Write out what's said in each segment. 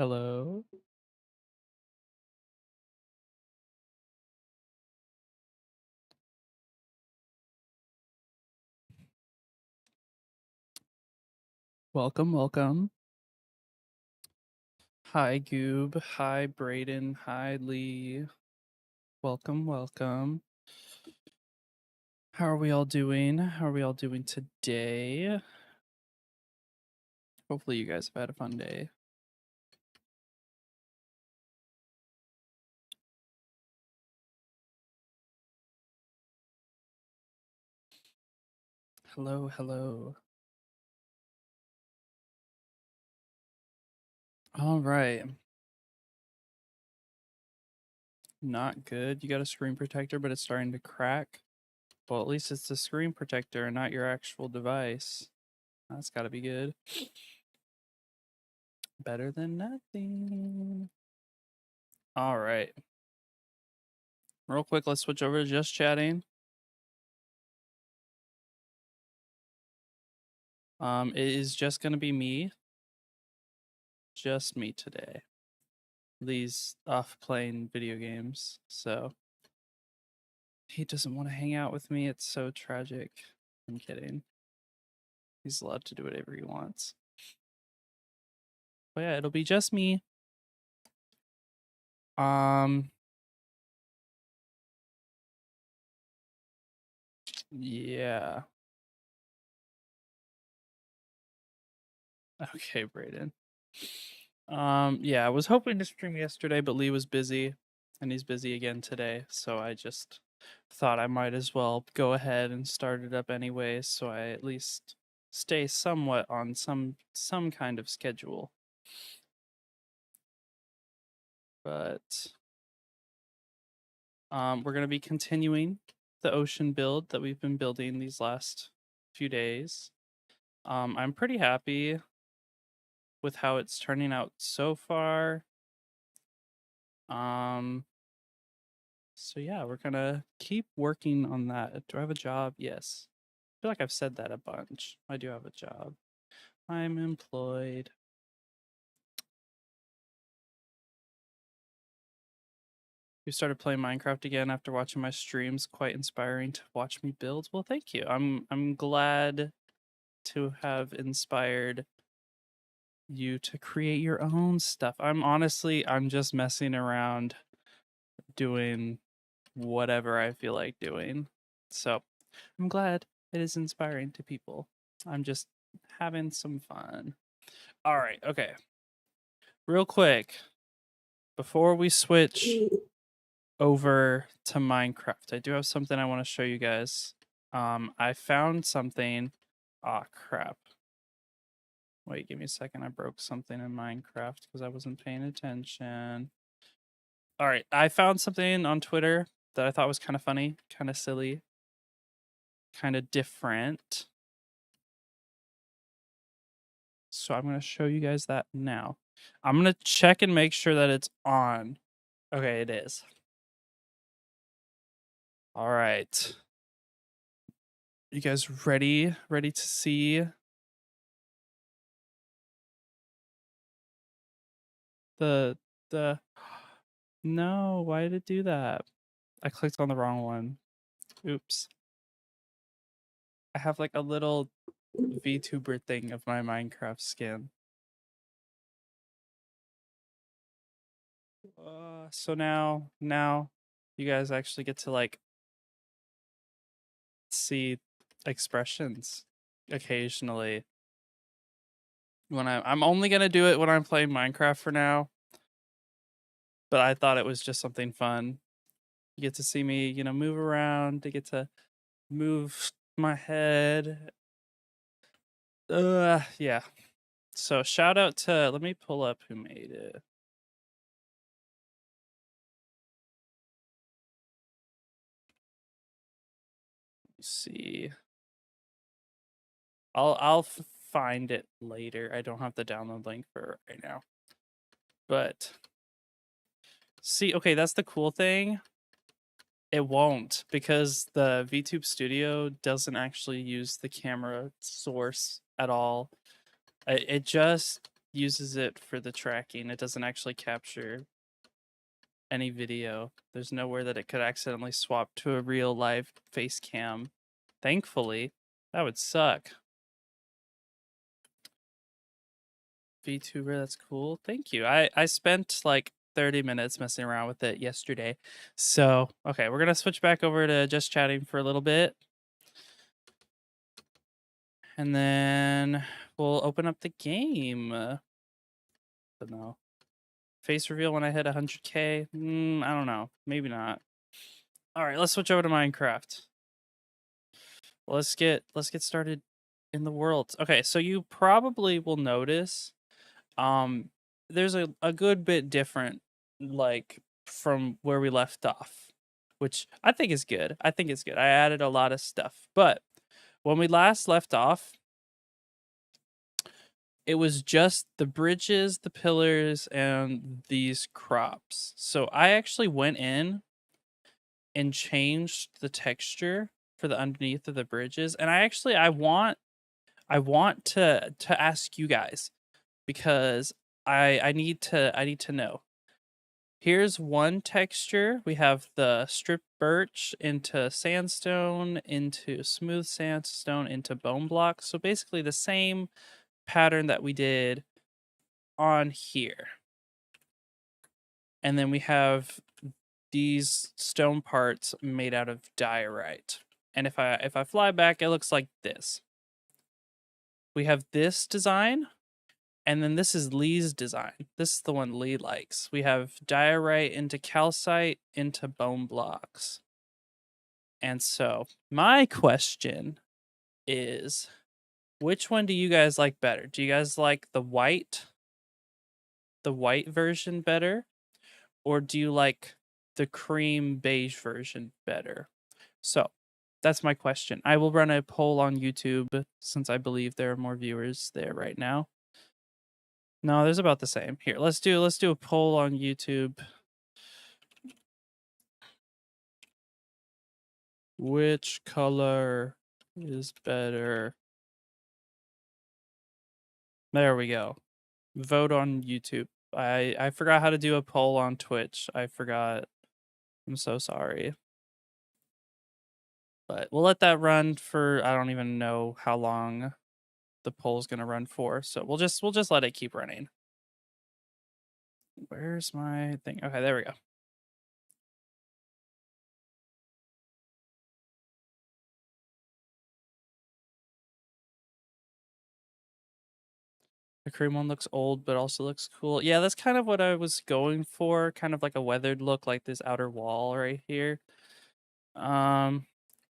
Hello. Welcome, welcome. Hi, Goob. Hi, Brayden. Hi, Lee. Welcome, welcome. How are we all doing? How are we all doing today? Hopefully you guys have had a fun day. Hello, hello. All right. Not good. You got a screen protector, but it's starting to crack. Well, at least it's the screen protector and not your actual device. That's got to be good. Better than nothing. All right. Real quick, let's switch over to just chatting. It is just gonna be me. Just me today. Lee's off playing video games, so he doesn't want to hang out with me. It's so tragic. I'm kidding. He's allowed to do whatever he wants. But yeah, it'll be just me. Yeah. Okay, Brayden. Yeah, I was hoping to stream yesterday, but Lee was busy, and he's busy again today, so I just thought I might as well go ahead and start it up anyways, so I at least stay somewhat on some kind of schedule. But we're gonna be continuing the ocean build that we've been building these last few days. I'm pretty happy with how it's turning out so far. So yeah, we're gonna keep working on that. Do I have a job? Yes. I feel like I've said that a bunch. I do have a job. I'm employed. You started playing Minecraft again after watching my streams. Quite inspiring to watch me build. Well, thank you. I'm glad to have inspired you to create your own stuff. I'm just messing around doing whatever I feel like doing. So I'm glad it is inspiring to people. I'm just having some fun. All right, okay. Real quick, before we switch over to Minecraft, I do have something I want to show you guys. I found something. Ah, crap. Wait, give me a second. I broke something in Minecraft because I wasn't paying attention. All right, I found something on Twitter that I thought was kind of funny, kind of silly, kind of different. So I'm going to show you guys that now. I'm going to check and make sure that it's on. Okay, it is. All right. You guys ready? Ready to see the No, why did it do that? I clicked on the wrong one. Oops. I have like a little VTuber thing of my Minecraft skin. So now you guys actually get to like see expressions occasionally. When I'm only gonna do it when I'm playing Minecraft for now. But I thought it was just something fun. You get to see me, you know, move around. You get to move my head. Yeah. So shout out to, let me pull up who made it. Let me see. I'll find it later. I don't have the download link for it right now. But see, okay, that's the cool thing. It won't, because the VTube Studio doesn't actually use the camera source at all. It just uses it for the tracking. It doesn't actually capture any video. There's nowhere that it could accidentally swap to a real live face cam. Thankfully, that would suck. VTuber, that's cool. Thank you. I spent like 30 minutes messing around with it yesterday. So, okay, we're going to switch back over to just chatting for a little bit. And then we'll open up the game. But no. Face reveal when I hit 100K? I don't know. Maybe not. All right, let's switch over to Minecraft. Let's get started in the world. Okay, so you probably will notice there's a good bit different, like, from where we left off, which I think is good. I think it's good. I added a lot of stuff. But when we last left off, it was just the bridges, the pillars, and these crops. So I actually went in and changed the texture for the underneath of the bridges. And I want to ask you guys, because I need to know. Here's one texture. We have the stripped birch into sandstone, into smooth sandstone, into bone blocks. So basically the same pattern that we did on here. And then we have these stone parts made out of diorite. And if I fly back, it looks like this. We have this design, and then this is Lee's design. This is the one Lee likes. We have diorite into calcite into bone blocks. And so my question is, which one do you guys like better? Do you guys like the white version better? Or do you like the cream beige version better? So that's my question. I will run a poll on YouTube, since I believe there are more viewers there right now. No, there's about the same. Here, let's do a poll on YouTube. Which color is better? There we go. Vote on YouTube. I forgot how to do a poll on Twitch. I forgot. I'm so sorry. But we'll let that run for, I don't even know how long the poll's gonna run for. So we'll just let it keep running. Where's my thing? Okay, there we go. The cream one looks old, but also looks cool. Yeah, that's kind of what I was going for. Kind of like a weathered look, like this outer wall right here.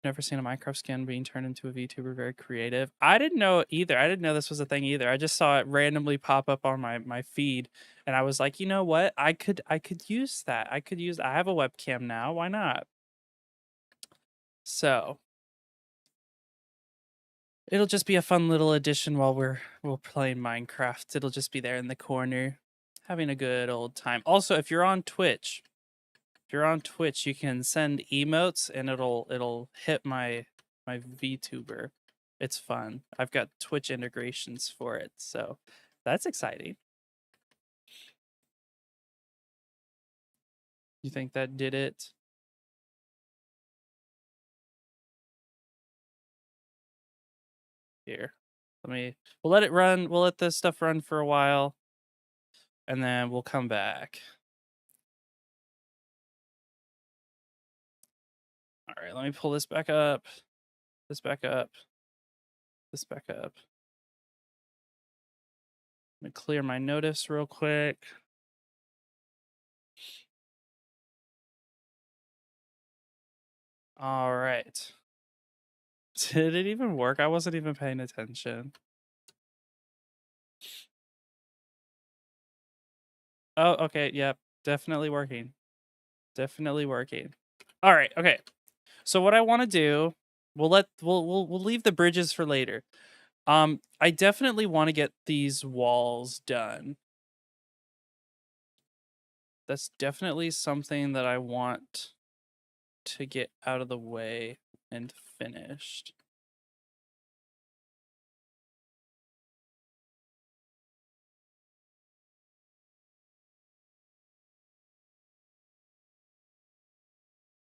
Never seen a Minecraft skin being turned into a VTuber. Very creative. I didn't know either. I didn't know this was a thing either. I just saw it randomly pop up on my feed, and I was like, you know what? I could use that. I have a webcam now. Why not? So it'll just be a fun little addition while we're playing Minecraft. It'll just be there in the corner, having a good old time. Also, if you're on Twitch, you can send emotes and it'll hit my VTuber. It's fun. I've got Twitch integrations for it, so that's exciting. You think that did it? Here. We'll let it run. We'll let this stuff run for a while, and then we'll come back. All right, let me pull this back up. This back up. This back up. Let me clear my notice real quick. All right. Did it even work? I wasn't even paying attention. Oh, okay. Yep. Definitely working. Definitely working. All right. Okay. So what I want to do, we'll leave the bridges for later. I definitely want to get these walls done. That's definitely something that I want to get out of the way and finished.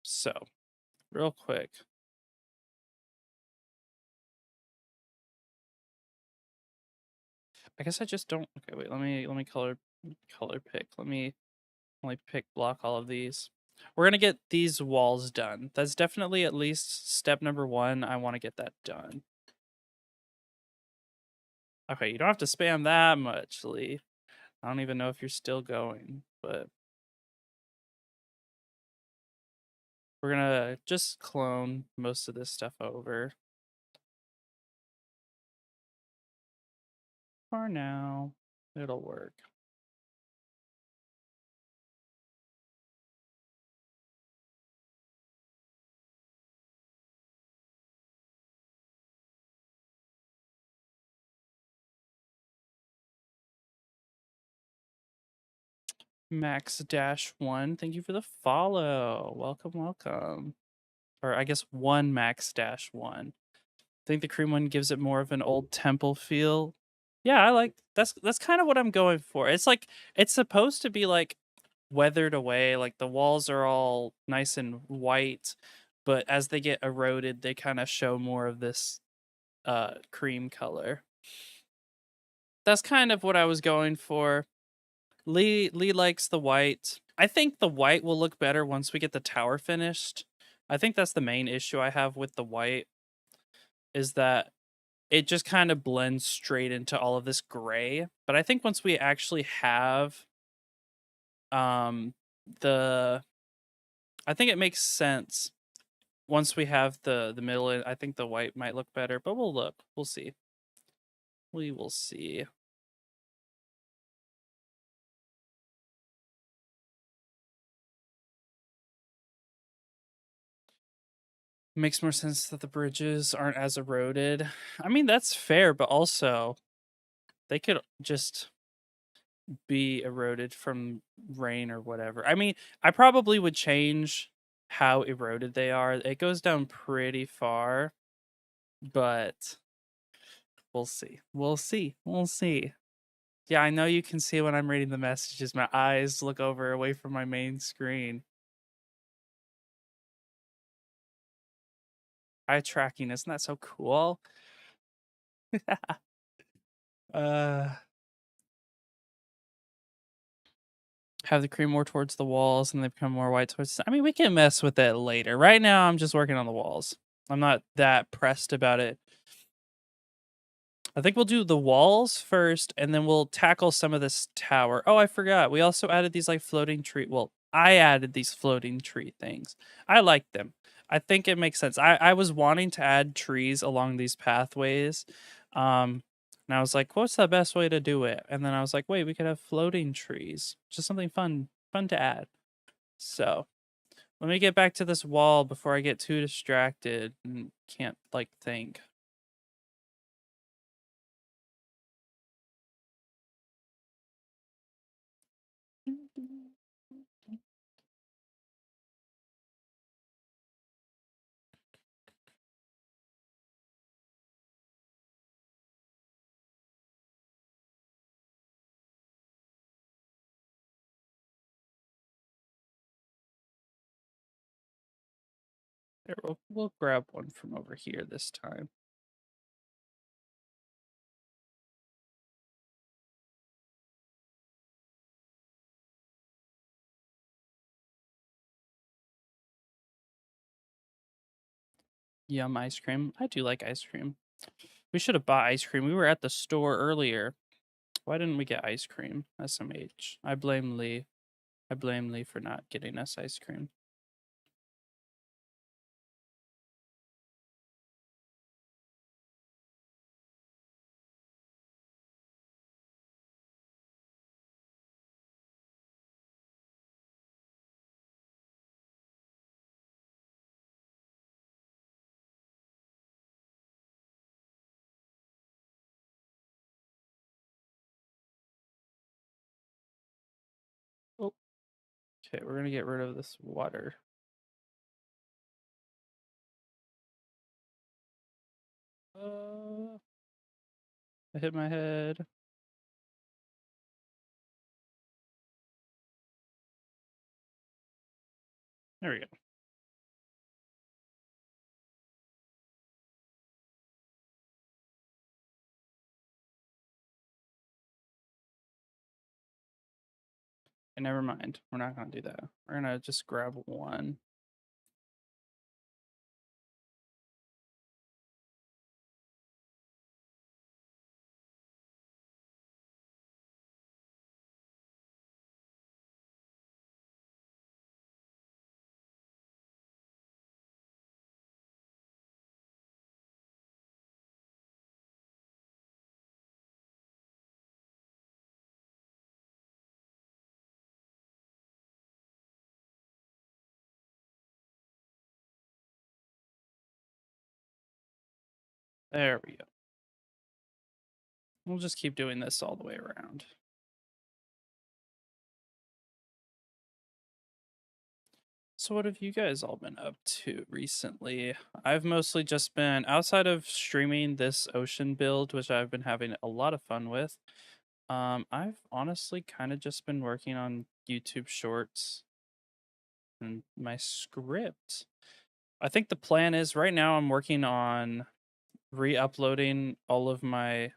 So, real quick. I guess I just don't. Okay, wait. Let me color pick. Let me only pick block all of these. We're gonna get these walls done. That's definitely at least step number one. I want to get that done. Okay, you don't have to spam that much, Lee. I don't even know if you're still going, but we're gonna just clone most of this stuff over for now. It'll work. Max Dash One, thank you for the follow. Welcome, welcome. Or I guess one Max Dash One. I think the cream one gives it more of an old temple feel. Yeah, I like that's kind of what I'm going for. It's like it's supposed to be like weathered away, like the walls are all nice and white, but as they get eroded, they kind of show more of this cream color. That's kind of what I was going for. Lee likes the white. I think the white will look better once we get the tower finished. I think that's the main issue I have with the white is that it just kind of blends straight into all of this gray. But I think once we actually have um the I think it makes sense once we have the middle. I think the white might look better, but we'll look. We'll see. We will see. Makes more sense that the bridges aren't as eroded. I mean, that's fair, but also they could just be eroded from rain or whatever. I mean, I probably would change how eroded they are. It goes down pretty far, but we'll see. We'll see. We'll see. Yeah, I know you can see when I'm reading the messages. My eyes look over away from my main screen. Eye tracking, isn't that so cool? uh have the cream more towards the walls and they become more white towards I mean, we can mess with it later. Right now I'm just working on the walls. I'm not that pressed about it. I think we'll do the walls first, and then we'll tackle some of this tower. Oh, I forgot. We also added these like floating tree. Well, I added these floating tree things. I like them. I think it makes sense. I was wanting to add trees along these pathways. And I was like, what's the best way to do it? And then I was like, wait, we could have floating trees. Just something fun to add. So let me get back to this wall before I get too distracted and can't like think. There, we'll grab one from over here this time. Yum ice cream. I do like ice cream. We should have bought ice cream. We were at the store earlier. Why didn't we get ice cream? SMH. I blame Lee. I blame Lee for not getting us ice cream. Oh, okay. We're gonna get rid of this water. I hit my head. There we go. And never mind. We're not gonna do that. We're gonna just grab one. There we go. We'll just keep doing this all the way around. So what have you guys all been up to recently? I've mostly just been outside of streaming this ocean build, which I've been having a lot of fun with. I've honestly kind of just been working on YouTube shorts and my script. I think the plan is right now I'm working on re-uploading all of my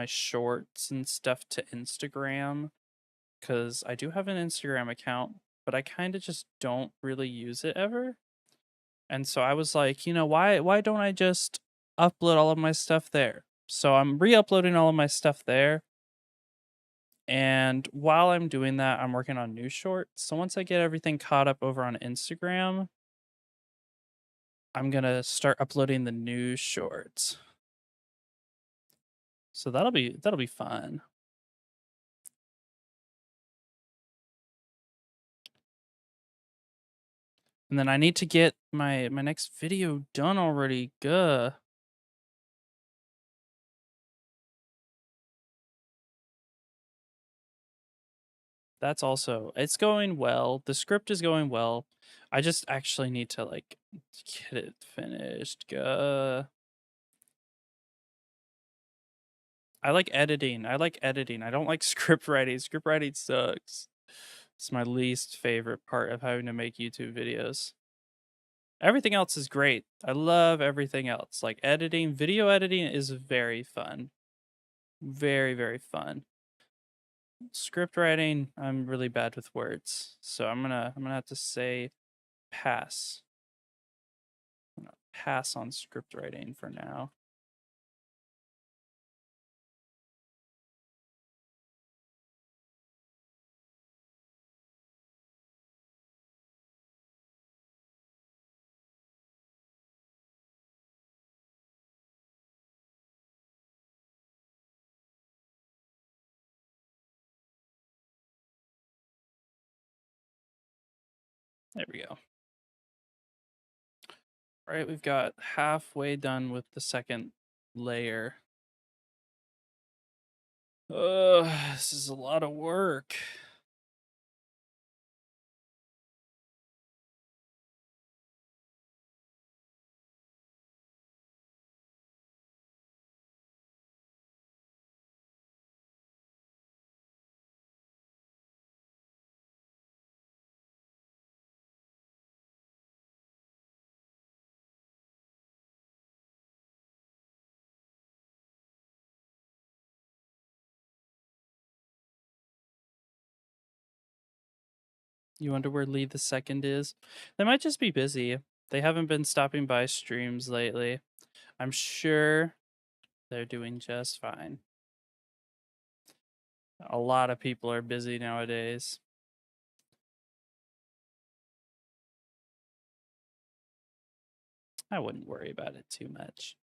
shorts and stuff to Instagram because I do have an Instagram account, but I kind of just don't really use it ever. And so I was like, why don't I just upload all of my stuff there? So I'm re-uploading all of my stuff there. And while I'm doing that, I'm working on new shorts. So once I get everything caught up over on Instagram, I'm gonna start uploading the new shorts. So that'll be fun. And then I need to get my next video done already. Gah. That's also it's going well. The script is going well. I just actually need to like get it finished. Gah. I like editing. I like editing. I don't like script writing. Script writing sucks. It's my least favorite part of having to make YouTube videos. Everything else is great. I love everything else. Like editing, video editing is very fun. Very, very fun. Script writing, I'm really bad with words. So I'm gonna have to say pass. I'm gonna pass on script writing for now. There we go. All right, we've got halfway done with the second layer. This is a lot of work. You wonder where Lee the Second is? They might just be busy. They haven't been stopping by streams lately. I'm sure they're doing just fine. A lot of people are busy nowadays. I wouldn't worry about it too much.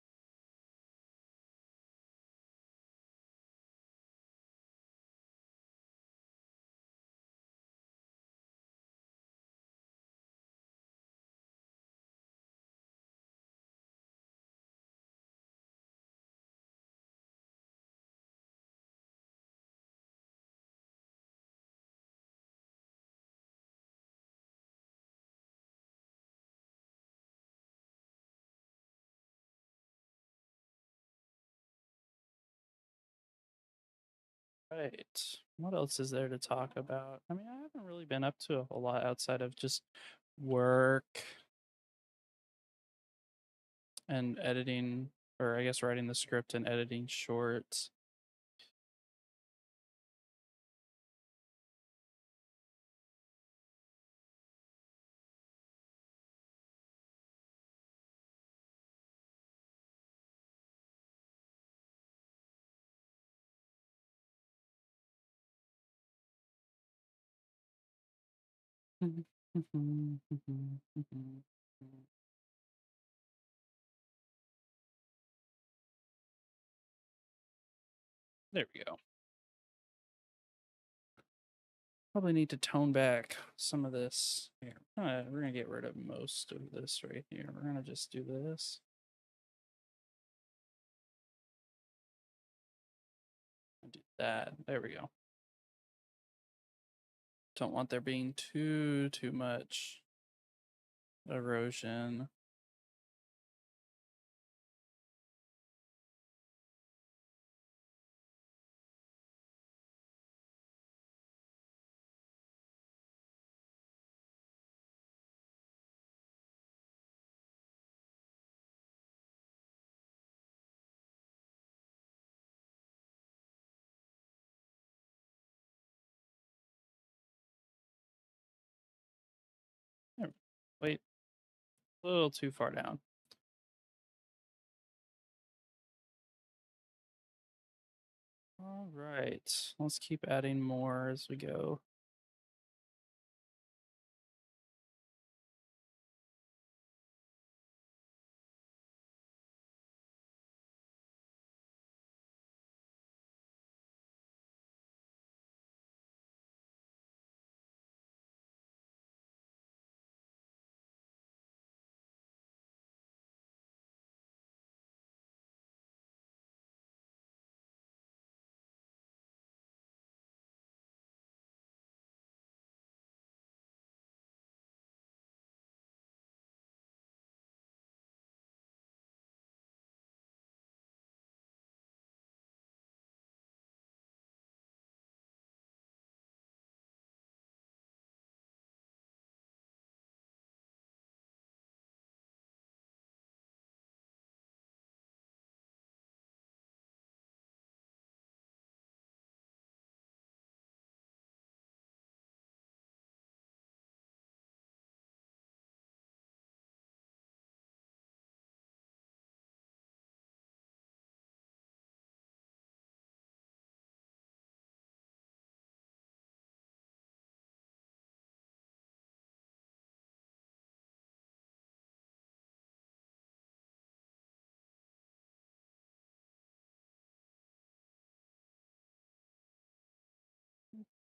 Right. What else is there to talk about? I mean, I haven't really been up to a whole lot outside of just work and editing, or I guess writing the script and editing shorts. There we go. Probably need to tone back some of this. Here, we're gonna get rid of most of this right here. We're gonna just do this. Do that. There we go. Don't want there being too much erosion. There- Wait, a little too far down. All right, let's keep adding more as we go.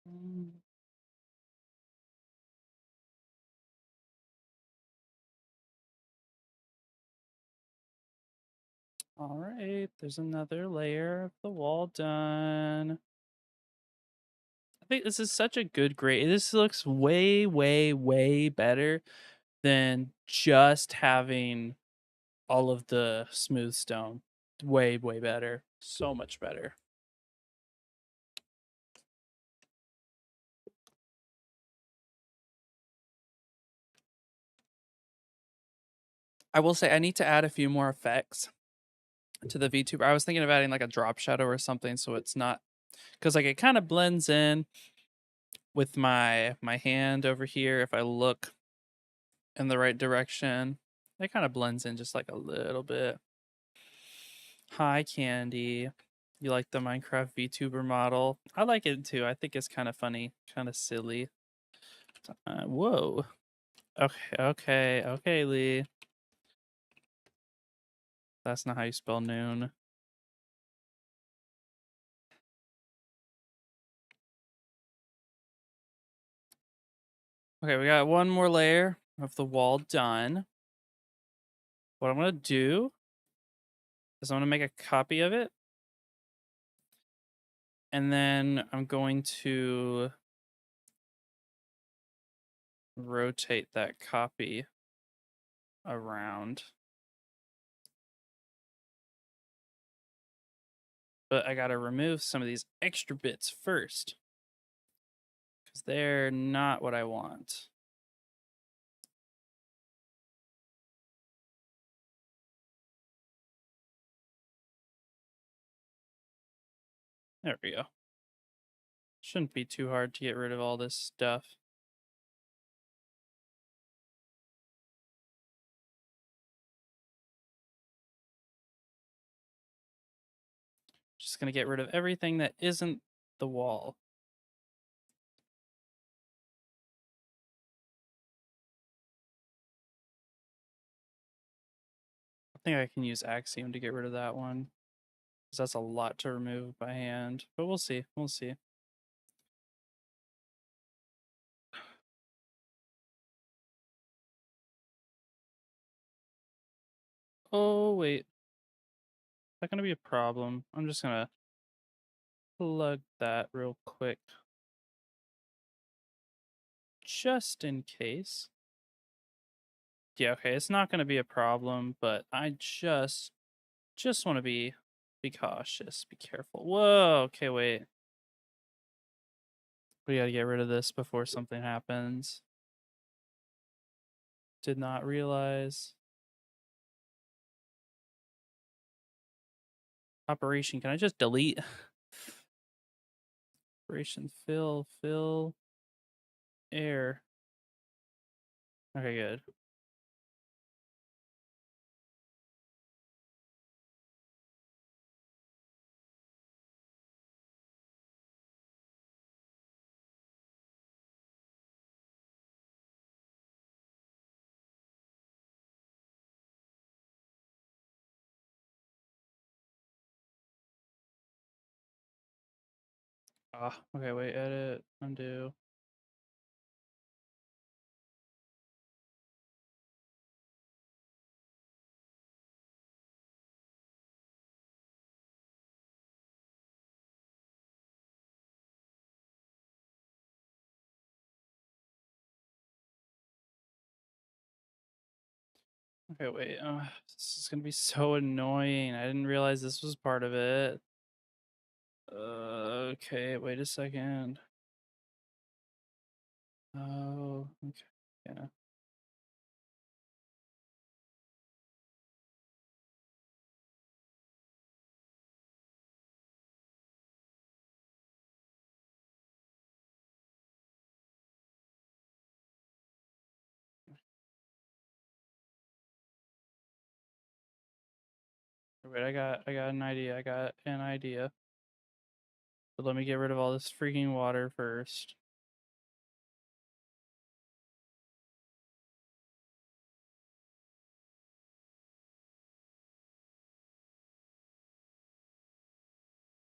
Mm. All right, there's another layer of the wall done. I think this is such a good grade. This looks way better than just having all of the smooth stone. Way better. So much better. I will say I need to add a few more effects to the VTuber. I was thinking of adding like a drop shadow or something so it's not because like it kind of blends in with my hand over here. If I look in the right direction, it kind of blends in just like a little bit. Hi, Candy. You like the Minecraft VTuber model? I like it too. I think it's kind of funny, kind of silly. Whoa. Okay, Lee. That's not how you spell noon. Okay, we got one more layer of the wall done. What I'm gonna do is I'm gonna make a copy of it, and then I'm going to rotate that copy around. But I gotta remove some of these extra bits first, because they're not what I want. There we go. Shouldn't be too hard to get rid of all this stuff. Just gonna get rid of everything that isn't the wall. think I can use Axiom to get rid of that one. Because that's a lot to remove by hand. But we'll see. We'll see. Oh, wait. Is that going to be a problem? I'm just going to plug that real quick. Just in case. Yeah, okay. It's not going to be a problem, but I just want to be cautious. Be careful. Whoa. Okay, wait. We got to get rid of this before something happens. Did not realize. Operation. Can I just delete? Operation fill air. Okay, good. Ah, okay, wait, edit, undo. Okay, wait. This is gonna be so annoying. I didn't realize this was part of it. Okay, wait a second. Oh, okay, yeah. Wait, I got an idea. I got an idea. But let me get rid of all this freaking water first.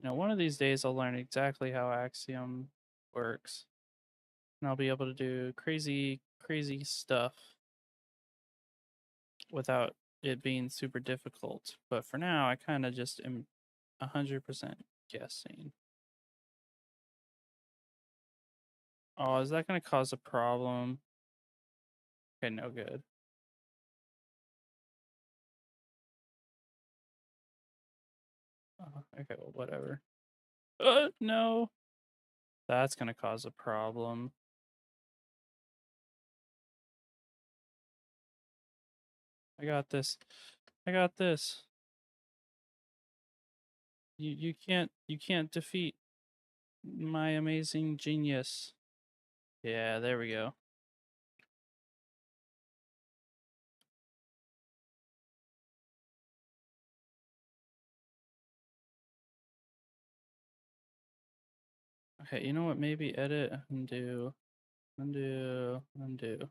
Now, one of these days I'll learn exactly how Axiom works. And I'll be able to do crazy, crazy stuff without it being super difficult. But for now, I kind of just am 100% guessing. Oh, is that going to cause a problem? Okay, no good. Okay, well, whatever. No. That's going to cause a problem. I got this. I got this. You can't defeat my amazing genius. Yeah, there we go. Okay, you know what? Maybe edit, undo, undo, undo.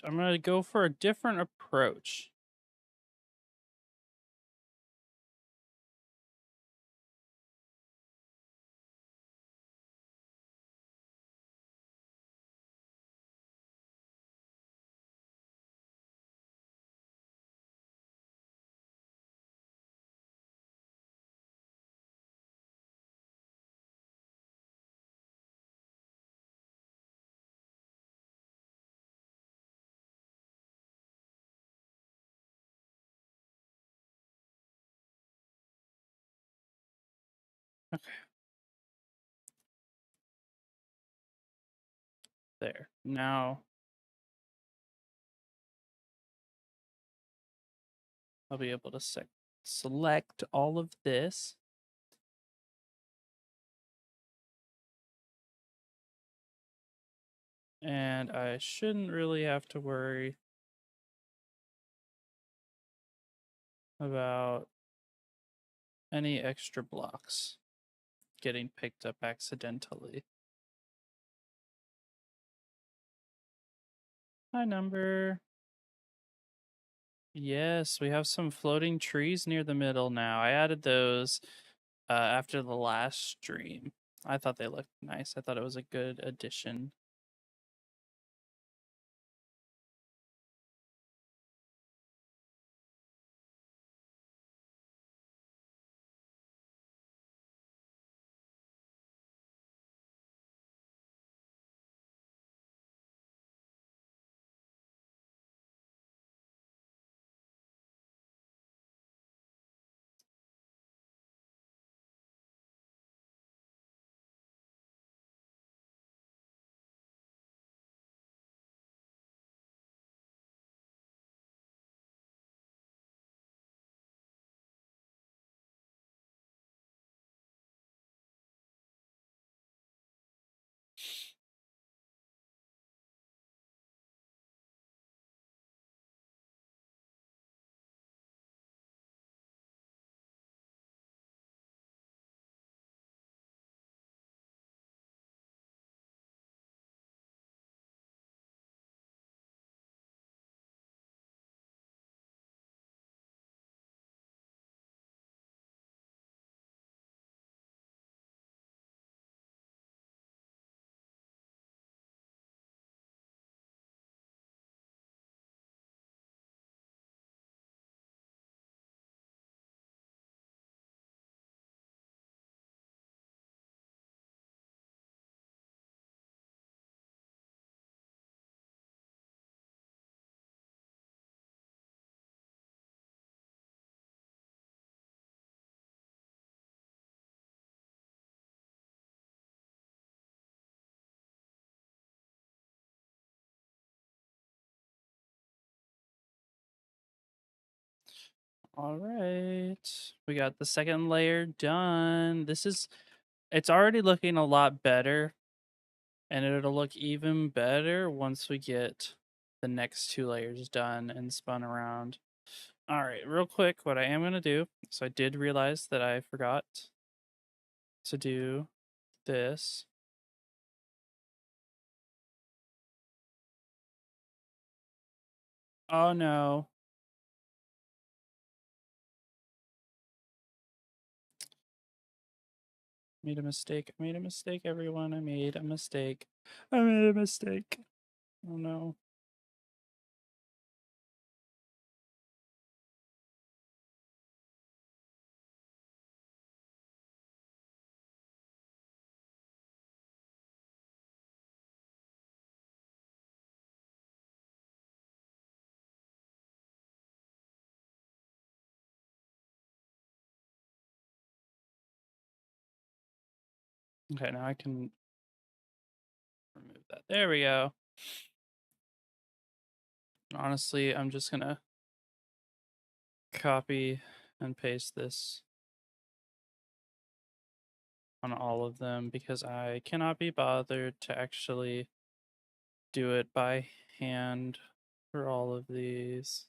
I'm gonna go for a different approach. Okay. There. Now I'll be able to select all of this. And I shouldn't really have to worry about any extra blocks getting picked up accidentally. Hi, number. Yes, we have some floating trees near the middle now. I added those after the last stream. I thought they looked nice. I thought it was a good addition. All right. We got the second layer done. It's already looking a lot better, and it'll look even better once we get the next two layers done and spun around. All right, real quick, what I am going to do, so I did realize that I forgot to do this. Oh no. Made a mistake. I made a mistake, everyone. I made a mistake. I made a mistake. Oh no. Okay, now I can remove that. There we go. Honestly, I'm just gonna copy and paste this on all of them because I cannot be bothered to actually do it by hand for all of these.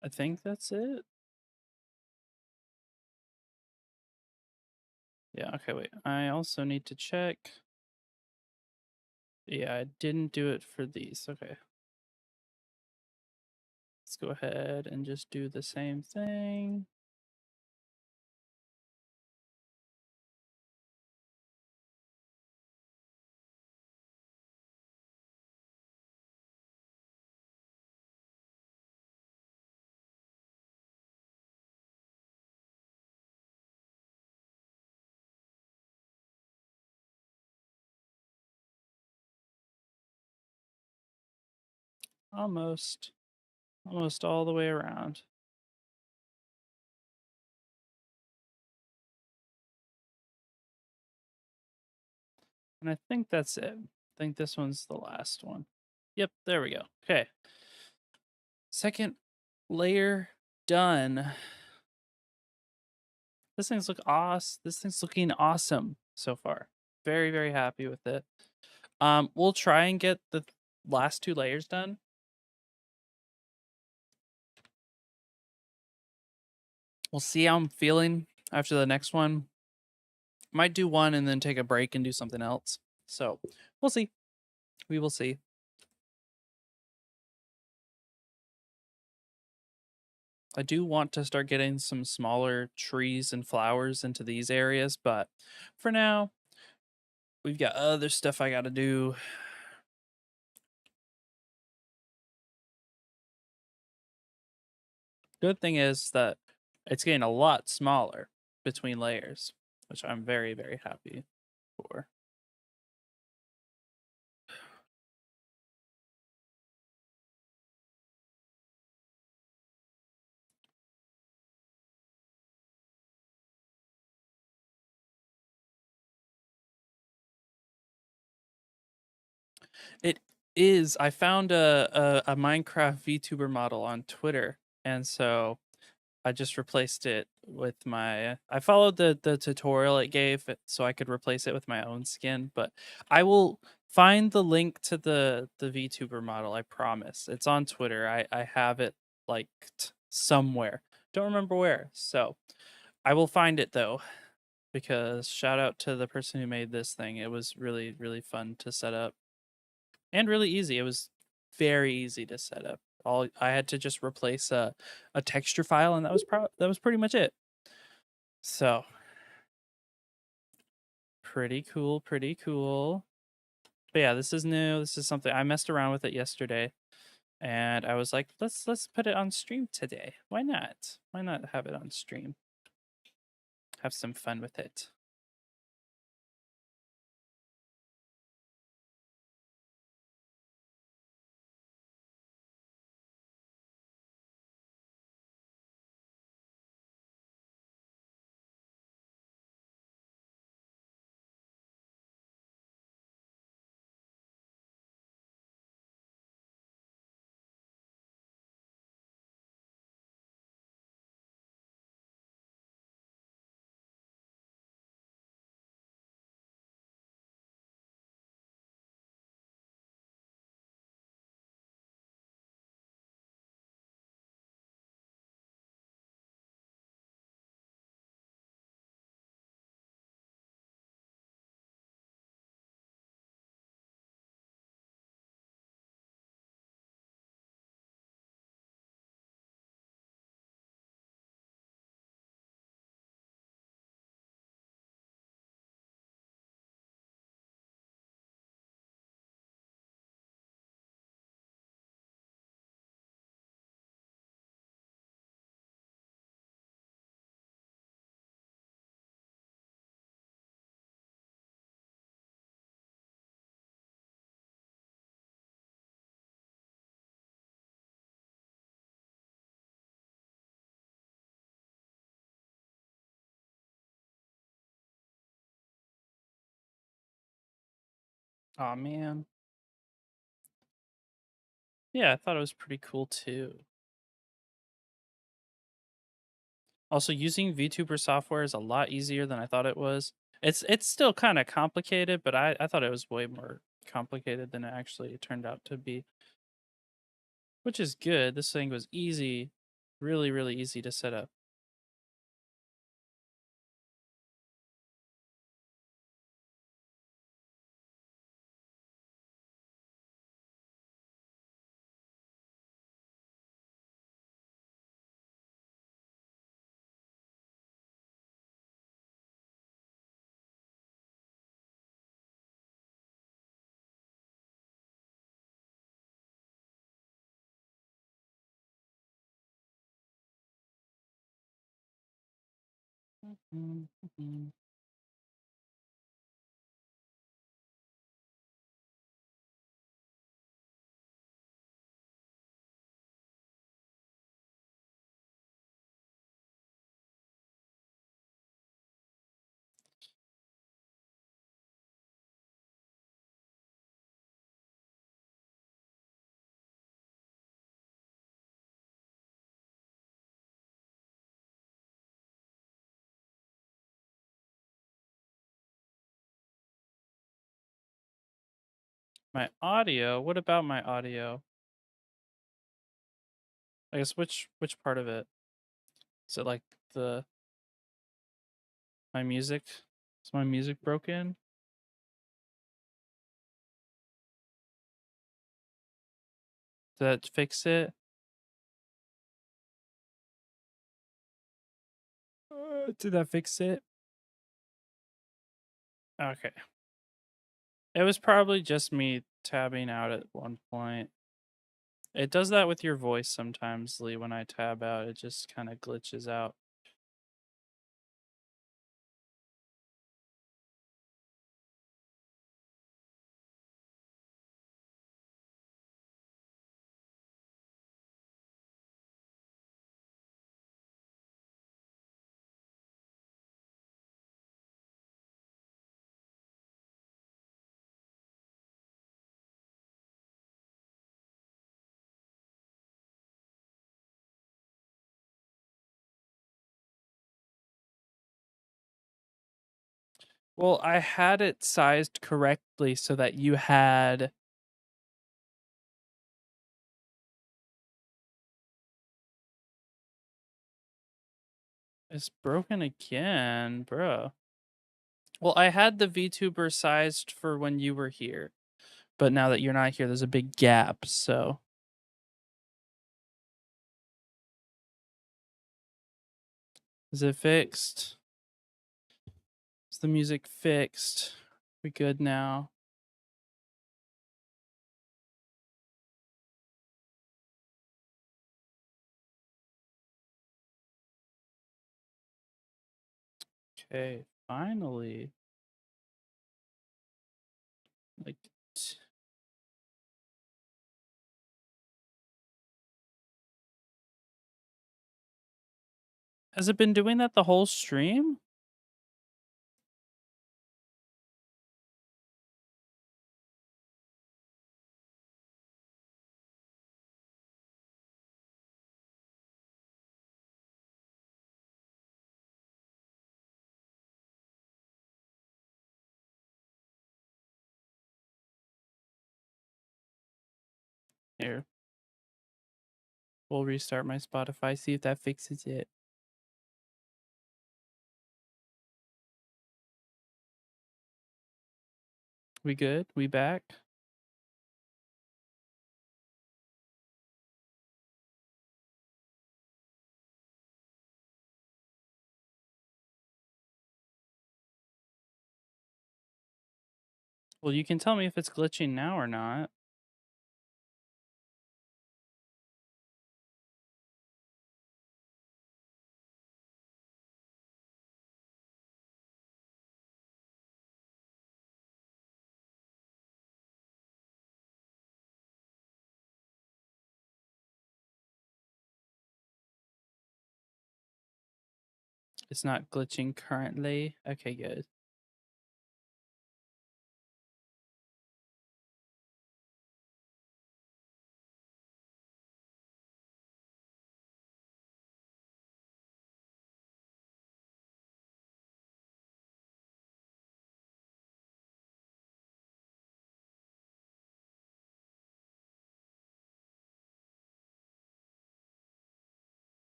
I think that's it. Yeah, okay, wait. I also need to check. Yeah, I didn't do it for these. Okay. Let's go ahead and just do the same thing. Almost. Almost all the way around. And I think that's it. I think this one's the last one. Yep, there we go. Okay. Second layer done. This thing's look awesome. This thing's looking awesome so far. Very, very happy with it. We'll try and get the last 2 layers done. We'll see how I'm feeling after the next one. Might do one and then take a break and do something else. So, we'll see. We will see. I do want to start getting some smaller trees and flowers into these areas, but for now, we've got other stuff I gotta do. Good thing is that it's getting a lot smaller between layers, which I'm very, very happy for. It is. I found a Minecraft VTuber model on Twitter, and so I just replaced it with my. I followed the tutorial it gave, so I could replace it with my own skin. But I will find the link to the VTuber model. I promise. It's on Twitter. I have it like somewhere. Don't remember where. So I will find it though, because shout out to the person who made this thing. It was really really fun to set up and really easy. It was very easy to set up. All I had to just replace a texture file, and that was pretty much it. So pretty cool, pretty cool. But yeah, this is new. This is something I messed around with it yesterday, and I was like, let's put it on stream today. Why not? Why not have it on stream? Have some fun with it. Oh man. Yeah, I thought it was pretty cool too. Also, using VTuber software is a lot easier than I thought it was. It's still kind of complicated, but I thought it was way more complicated than it actually turned out to be, which is good. This thing was easy, really, really easy to set up. Mhm. My audio? What about my audio? I guess which part of it? Is it like the my music? Is my music broken? Did that fix it? Did that fix it? Okay. It was probably just me tabbing out at one point. It does that with your voice sometimes, Lee. When I tab out, it just kind of glitches out. Well, I had it sized correctly so that you had. It's broken again, bro. Well, I had the VTuber sized for when you were here, but now that you're not here, there's a big gap. So, is it fixed? Is the music fixed? We good now? Okay, finally. Like, has it been doing that the whole stream? Here, we'll restart my Spotify, see if that fixes it. We good? We back? Well, you can tell me if it's glitching now or not. It's not glitching currently. Okay, good.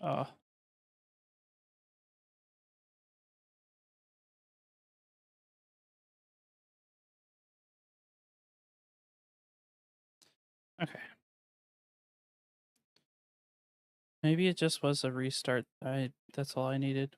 Oh, okay. Maybe it just was a restart. That's all I needed.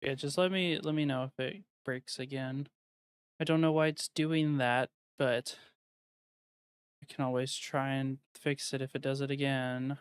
Yeah, just let me know if it breaks again. I don't know why it's doing that, but I can always try and fix it if it does it again.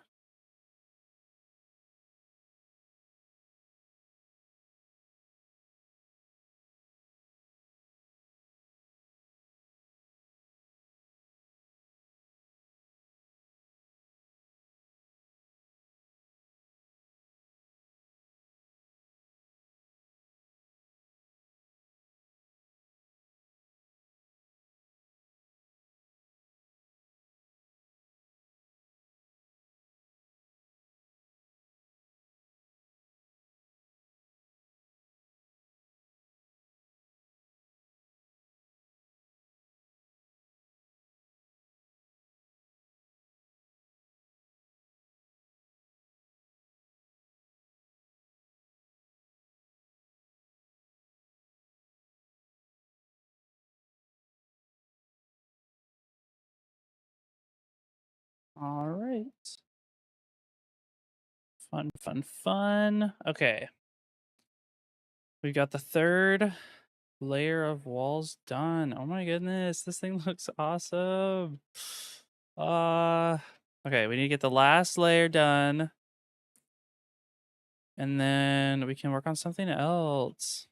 All right. Fun, fun, fun. Okay. We got the third layer of walls done. Oh my goodness, this thing looks awesome. Uh okay, we need to get the last layer done. And then we can work on something else.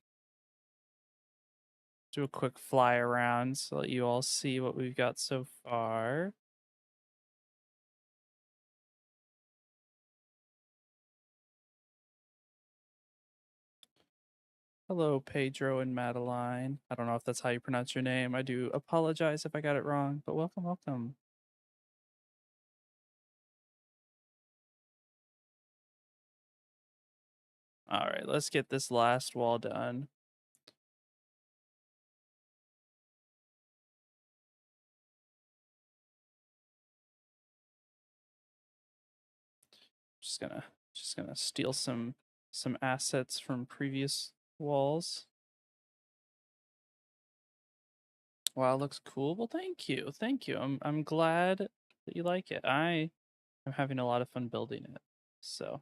Do a quick fly around so that you all see what we've got so far. Hello, Pedro and Madeline. I don't know if that's how you pronounce your name. I do apologize if I got it wrong, but welcome, welcome. All right, let's get this last wall done. Just gonna steal some assets from previous walls. Wow, it looks cool. Well, thank you. Thank you. I'm glad that you like it. I am having a lot of fun building it. So,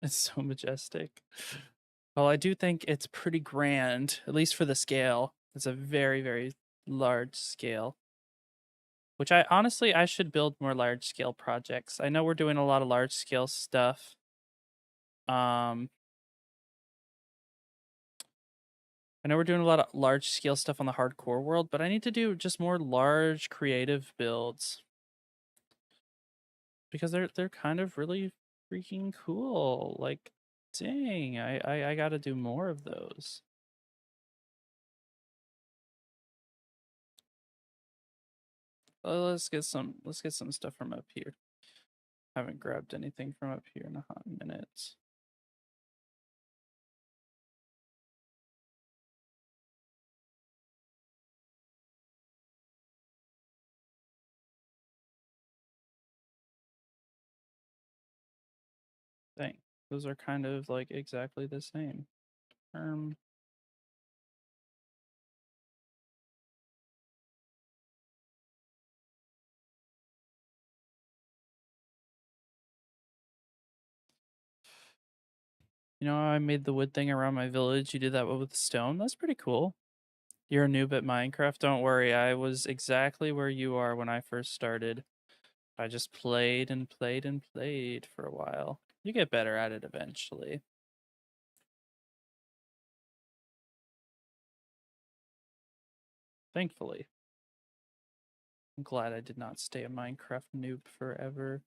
it's so majestic. Well, I do think it's pretty grand, at least for the scale. It's a very, very large scale. Which I honestly I should build more large scale projects. I know we're doing a lot of large scale stuff. Um I know we're doing a lot of large scale stuff on the hardcore world, but I need to do just more large creative builds because they're kind of really freaking cool. Like, dang, I got to do more of those. Let's get some stuff from up here. Haven't grabbed anything from up here in a hot minute. Dang, those are kind of like exactly the same. Um, I made the wood thing around my village. You did that with stone. That's pretty cool. You're a noob at Minecraft. Don't worry. I was exactly where you are when I first started. I just played and played and played for a while. You get better at it eventually. Thankfully. I'm glad I did not stay a Minecraft noob forever.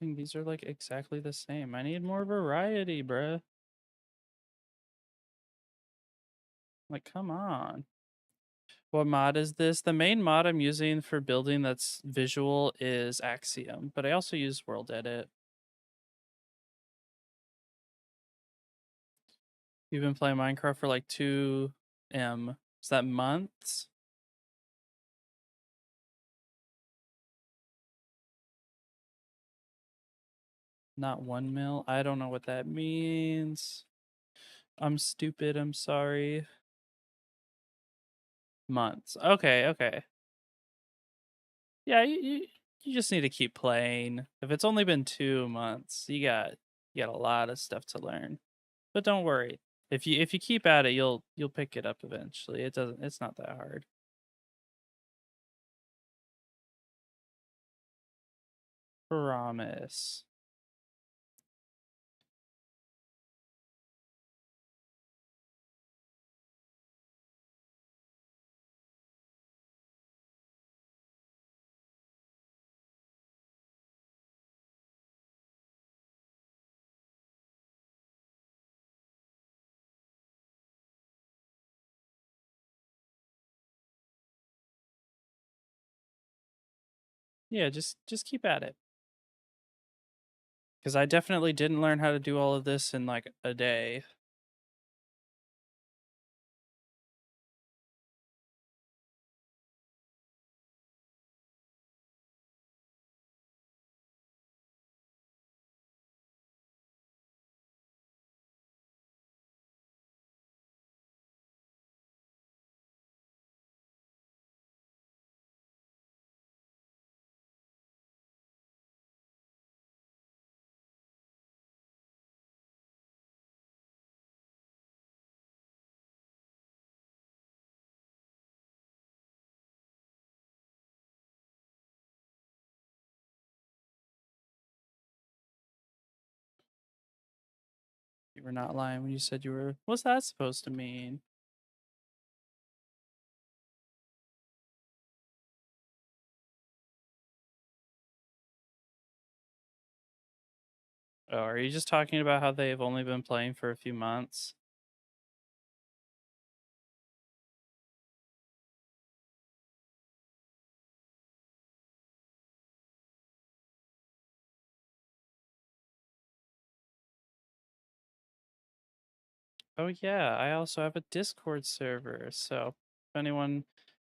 crafting. These are like exactly the same. I need more variety, bruh. Like, come on. What mod is this? The main mod I'm using for building that's visual is Axiom, but I also use World Edit. You've been playing Minecraft for like 2M. Is that months? Not 1 mil? I don't know what that means. I'm stupid, I'm sorry. Months. Okay, okay. Yeah, you just need to keep playing. If it's only been 2 months, you got a lot of stuff to learn. But don't worry. If you keep at it, you'll pick it up eventually. It's not that hard. Promise. Yeah, just keep at it. Cuz I definitely didn't learn how to do all of this in like a day. You were not lying when you said you were. What's that supposed to mean? Oh, are you just talking about how they've only been playing for a few months? Oh yeah, I also have a Discord server. So if anyone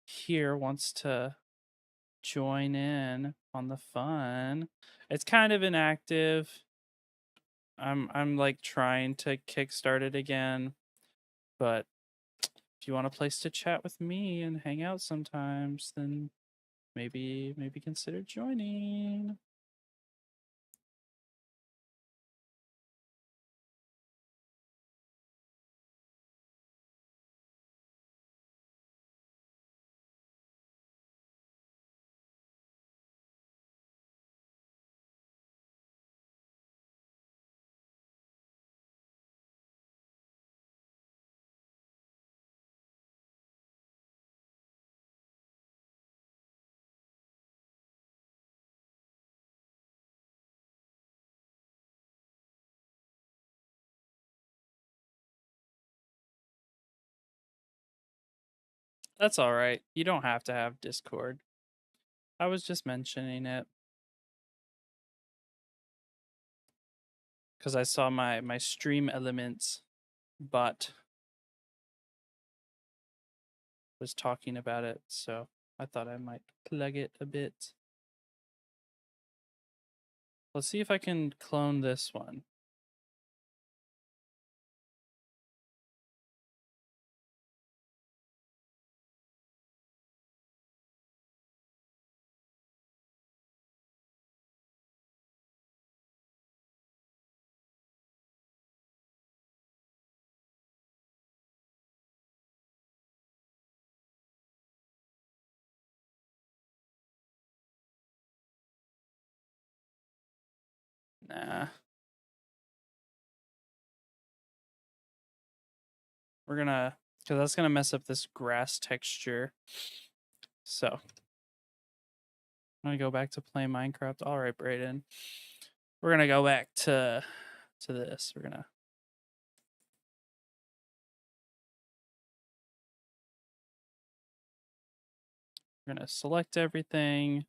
here wants to join in on the fun, it's kind of inactive. I'm like trying to kickstart it again, but if you want a place to chat with me and hang out sometimes, then maybe consider joining. That's all right. You don't have to have Discord. I was just mentioning it because I saw my Stream Elements bot was talking about it, so I thought I might plug it a bit. Let's see if I can clone this one. Nah. We're gonna, because that's gonna mess up this grass texture. So I'm gonna go back to playing Minecraft. All right, Brayden. We're gonna go back to this. We're gonna select everything.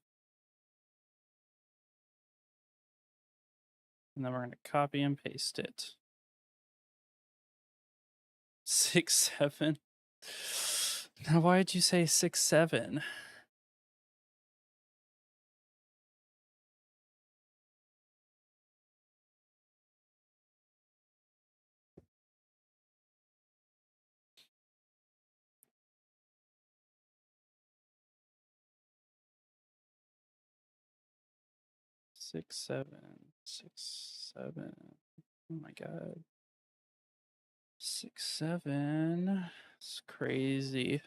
And then we're gonna copy and paste it. 6, 7. Now, why did you say 6, 7? Six, 7, 6, 7. Oh my god. 6, 7. It's crazy.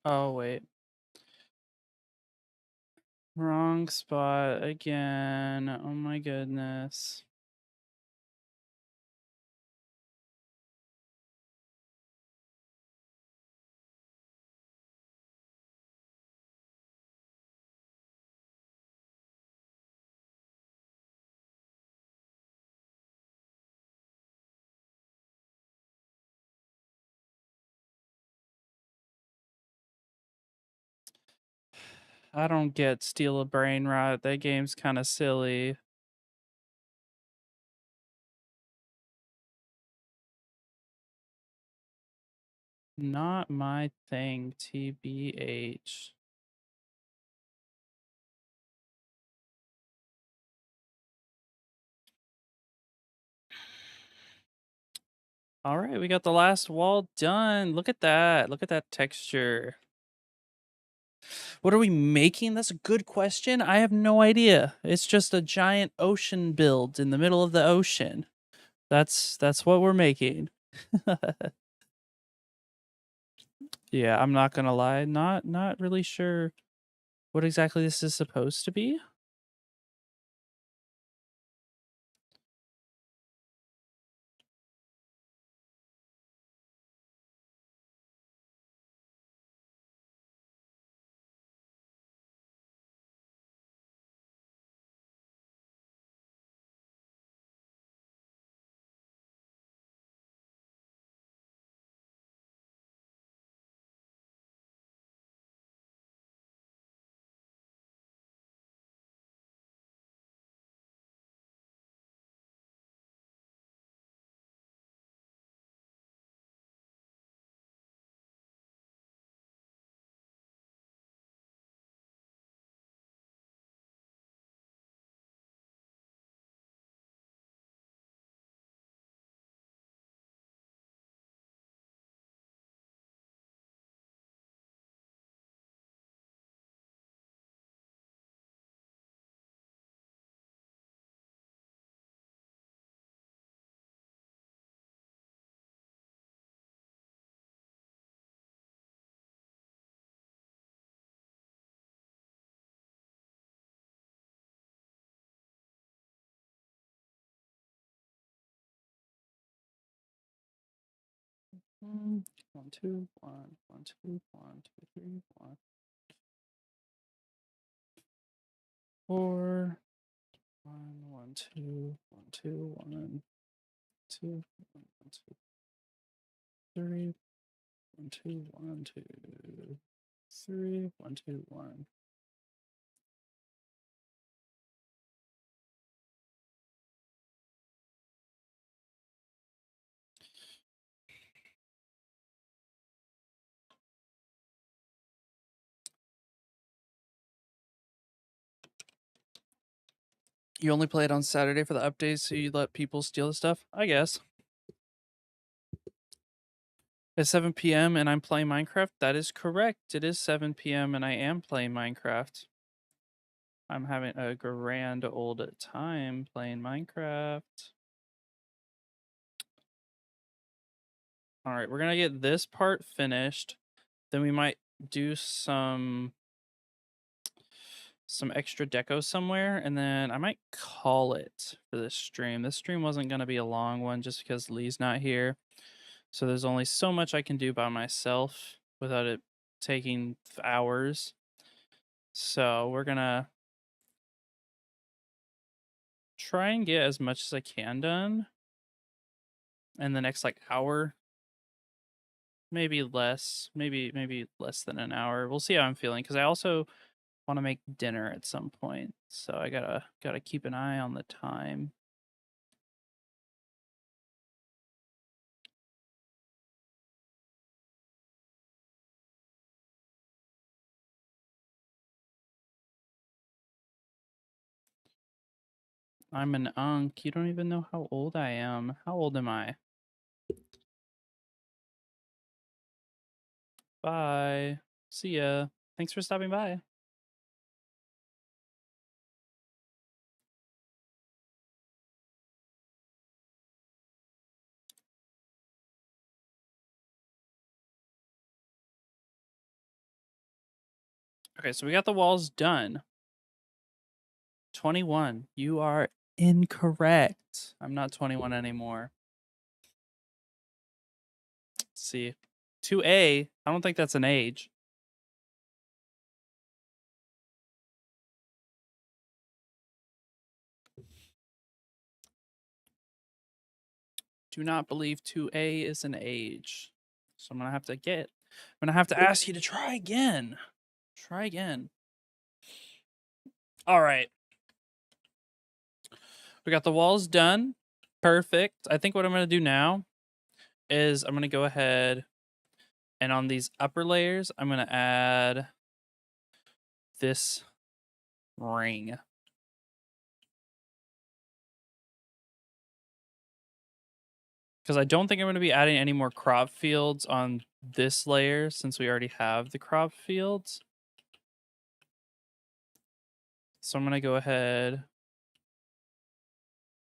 Oh, wait. Wrong spot again. Oh my goodness. I don't get Steal a Brain Rot. That game's kind of silly. Not my thing, TBH. All right, we got the last wall done. Look at that. Look at that texture. What are we making? That's a good question. I have no idea. It's just a giant ocean build in the middle of the ocean. That's what we're making. Yeah, I'm not gonna lie. Not really sure what exactly this is supposed to be. Mm, 1, 2, 1, 1, 2, 1, 2, 3, 1, 4, 1, 1, 2, 1, 2, 1, 2, 1, 2, 3, 1, 2, 1, 2, 3, 1, 2, 1. You only play it on Saturday for the updates, so you let people steal the stuff? I guess. It's 7 PM and I'm playing Minecraft? That is correct. It is 7 PM and I am playing Minecraft. I'm having a grand old time playing Minecraft. All right, we're gonna get this part finished. Then we might do some extra deco somewhere, and then I might call it for this stream. This stream wasn't gonna be a long one just because Lee's not here. So there's only so much I can do by myself without it taking hours. So we're gonna try and get as much as I can done in the next like hour. Maybe less. Maybe less than an hour. We'll see how I'm feeling because I also want to make dinner at some point. So I gotta keep an eye on the time. I'm an unk. You don't even know how old I am. How old am I? Bye. See ya. Thanks for stopping by. Okay, so we got the walls done. 21. You are incorrect. I'm not 21 anymore. Let's see. 2A. I don't think that's an age. Do not believe 2A is an age. So I'm gonna have to ask you to try again. Try again. All right. We got the walls done. Perfect. I think what I'm gonna do now is I'm gonna go ahead and on these upper layers, I'm gonna add this ring. Because I don't think I'm going to be adding any more crop fields on this layer since we already have the crop fields. So I'm going to go ahead.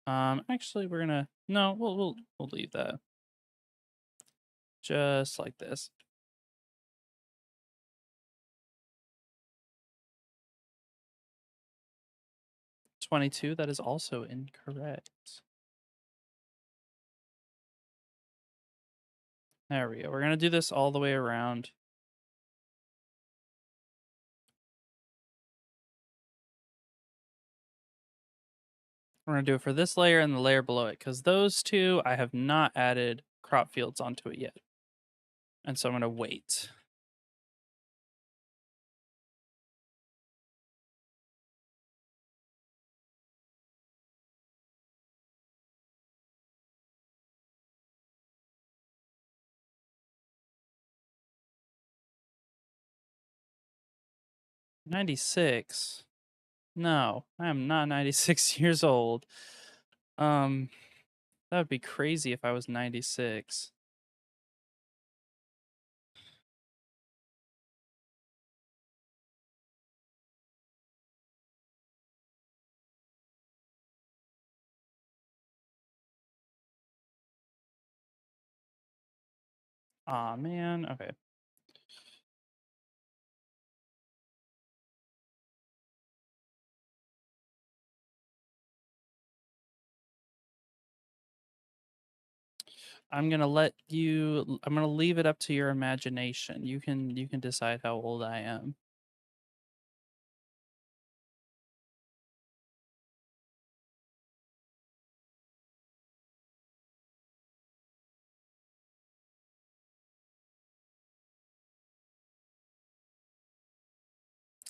Actually, we're going to, no, we'll leave that. Just like this. $22, that is also incorrect. There we go. We're going to do this all the way around. We're going to do it for this layer and the layer below it because those two, I have not added crop fields onto it yet. And so I'm going to wait. $96. No, I am not 96 years old. That would be crazy if I was 96. Aw, man. Okay. I'm gonna leave it up to your imagination. You can decide how old I am.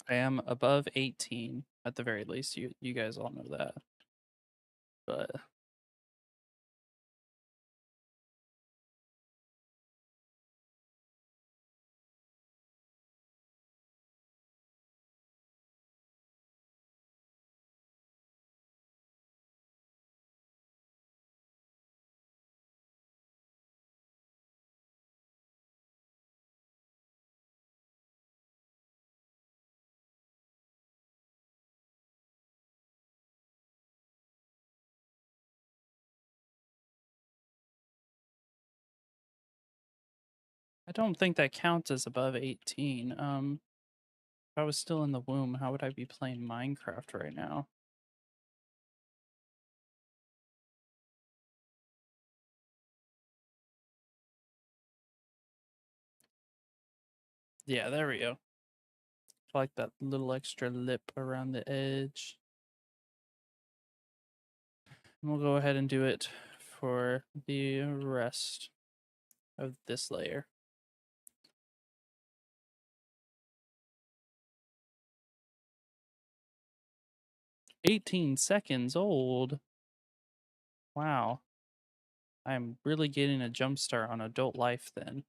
I am above 18 at the very least. You guys all know that. But I don't think that counts as above 18. If I was still in the womb, how would I be playing Minecraft right now? Yeah, there we go. I like that little extra lip around the edge. And we'll go ahead and do it for the rest of this layer. 18 seconds old. Wow. I'm really getting a jump start on adult life then.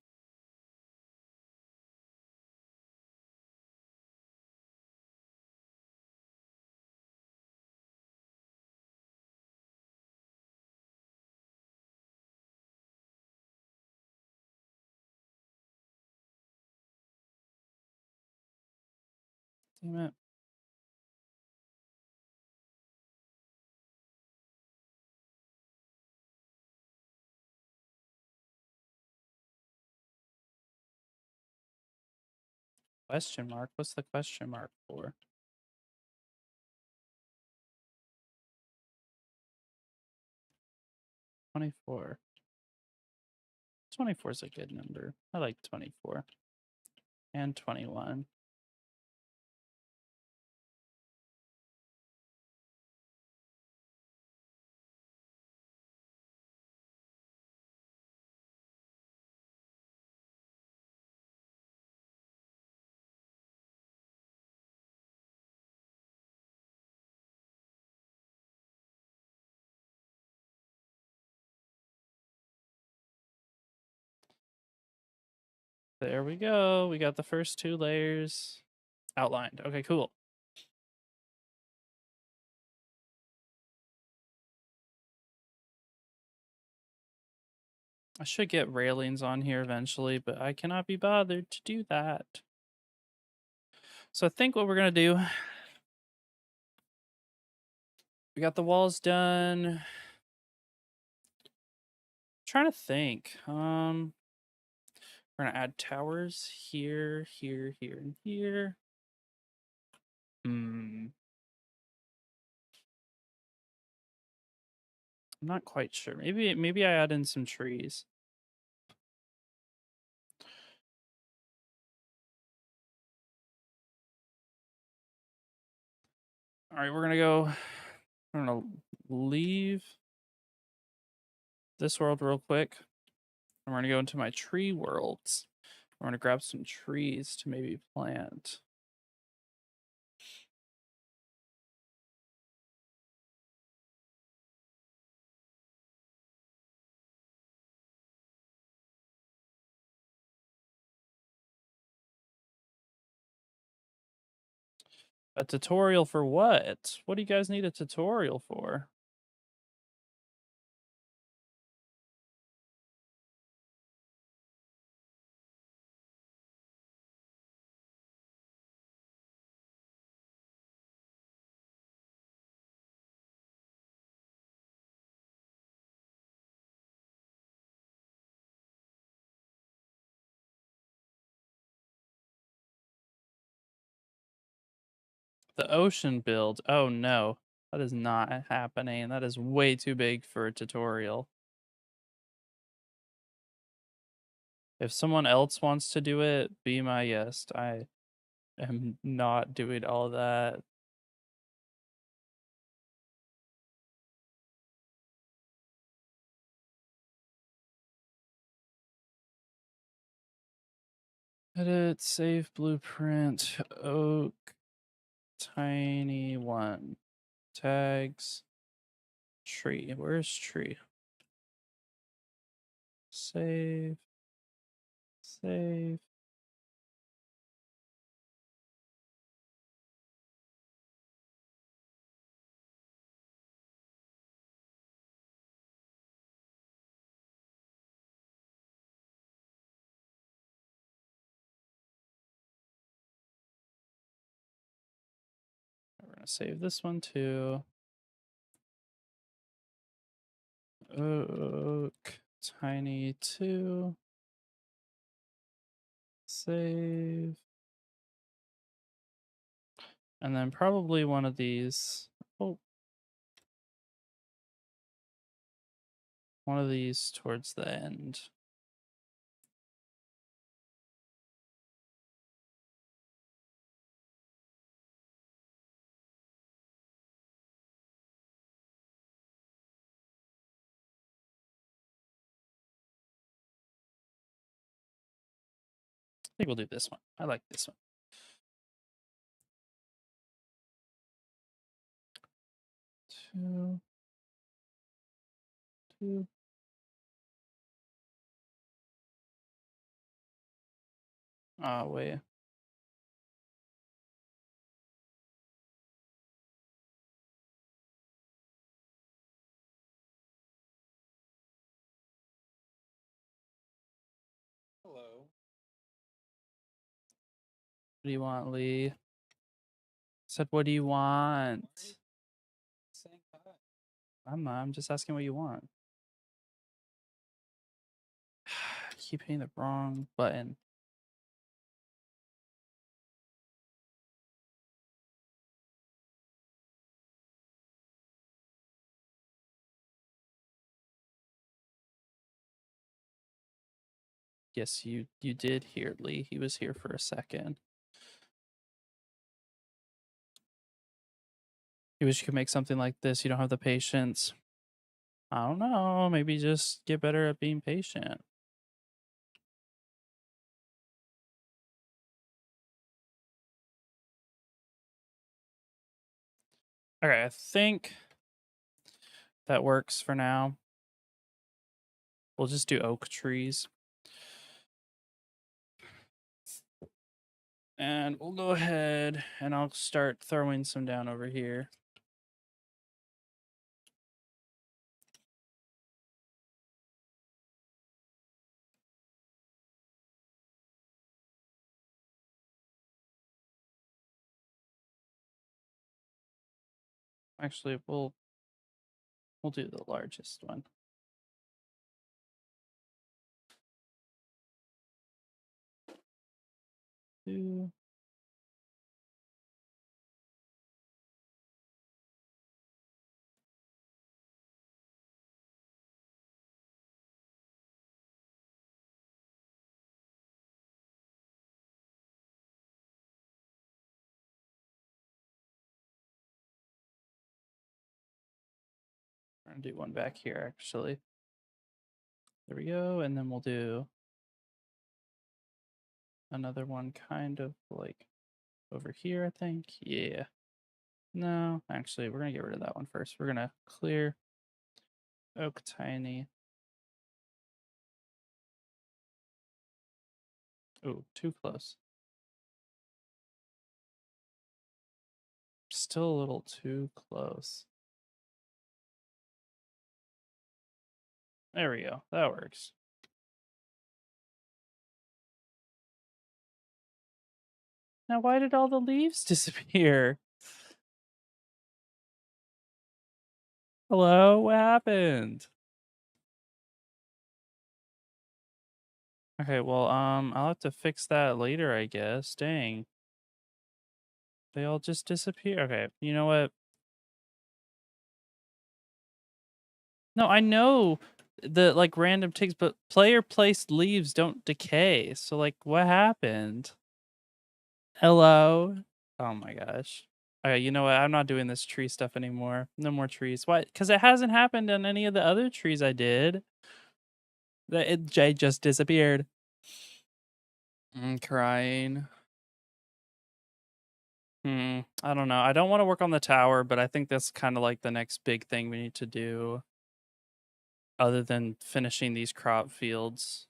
Damn it. Question mark? What's the question mark for? 24. 24 is a good number. I like 24. And 21. There we go. We got the first 2 layers outlined. Okay, cool. I should get railings on here eventually, but I cannot be bothered to do that. So I think what we're going to do, we got the walls done. Trying to think. We're going to add towers here, here, here, and here. I'm not quite sure. Maybe I add in some trees. All right, we're gonna leave this world real quick. And we're gonna go into my tree worlds. We're gonna grab some trees to maybe plant. A tutorial for what? What do you guys need a tutorial for? The ocean build. Oh no. That is not happening. That is way too big for a tutorial. If someone else wants to do it, be my guest. I am not doing all that. Edit, save blueprint, oak, tiny one. Tags, tree. Where's tree? Save, save. We're gonna save this one too. Oak, tiny two. Save. And then probably one of these. Oh. One of these towards the end. I think we'll do this one. I like this one. 2, 2. Oh, wait. Hello. What do you want, Lee? Said, what do you want? Saying hi. I'm just asking what you want. Keep hitting the wrong button. Yes, you did hear Lee. He was here for a second. You wish you could make something like this. You don't have the patience. I don't know. Maybe just get better at being patient. Okay, I think that works for now. We'll just do oak trees. And we'll go ahead and I'll start throwing some down over here. Actually, we'll do the largest one. Two. We're gonna do one back here, actually. There we go, and then we'll do another one kind of like over here, I think. Yeah. No, actually, we're gonna get rid of that one first. We're gonna clear oak tiny. Oh, too close. Still a little too close. There we go. That works. Now, why did all the leaves disappear? Hello? What happened? Okay, well, I'll have to fix that later, I guess. Dang. They all just disappear. Okay, you know what? No, I know the like random ticks, but player placed leaves don't decay. So like what happened? Hello? Oh my gosh. Okay, you know what? I'm not doing this tree stuff anymore. No more trees. Why? Because it hasn't happened on any of the other trees I did. Jay just disappeared. I'm crying. I don't know. I don't want to work on the tower, but I think that's kind of like the next big thing we need to do, other than finishing these crop fields.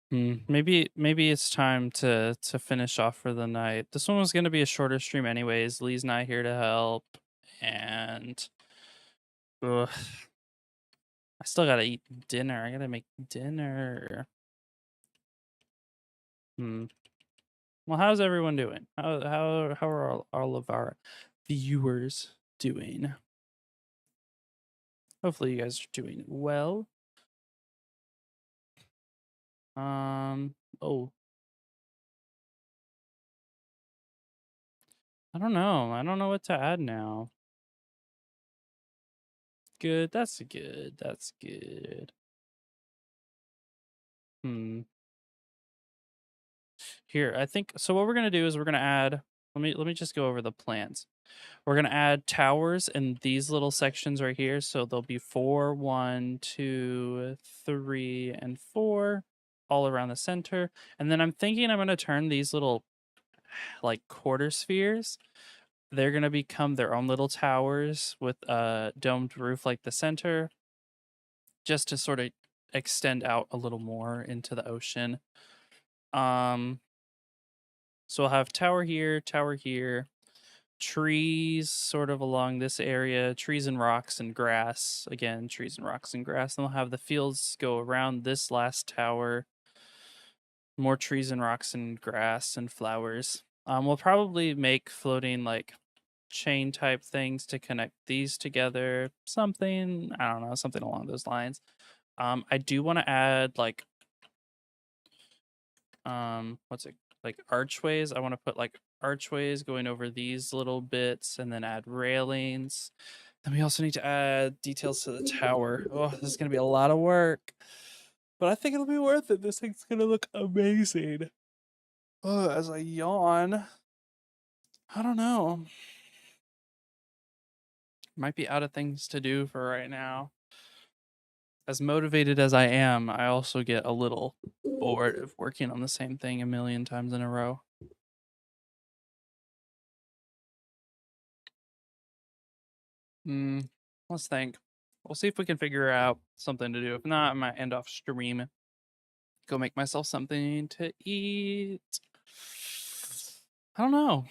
Maybe it's time to finish off for the night. This one was gonna be a shorter stream anyways. Lee's not here to help, and ugh, I still gotta eat dinner. I gotta make dinner. Well, how's everyone doing? How are all of our viewers doing? Hopefully you guys are doing well. Oh, I don't know. I don't know what to add now. Good. That's good. That's good. Here, I think so. What we're gonna do is we're gonna add. Let me just go over the plans. We're gonna add towers in these little sections right here. So there'll be 4, 1, 2, 3, and 4 all around the center. And then I'm thinking I'm gonna turn these little like quarter spheres. They're gonna become their own little towers with a domed roof like the center, just to sort of extend out a little more into the ocean. So we'll have tower here, trees sort of along this area, trees and rocks and grass. Again, trees and rocks and grass. Then we'll have the fields go around this last tower. More trees and rocks and grass and flowers. We'll probably make floating like chain type things to connect these together. Something, I don't know, something along those lines. I do want to add like what's it, like archways. I want to put like archways going over these little bits and then add railings. Then we also need to add details to the tower. Oh, this is gonna be a lot of work, but I think it'll be worth it. This thing's gonna look amazing. Oh, as I yawn, I don't know. Might be out of things to do for right now. As motivated as I am, I also get a little bored of working on the same thing a million times in a row. Let's think. We'll see if we can figure out something to do. If not, I might end off stream. Go make myself something to eat. I don't know.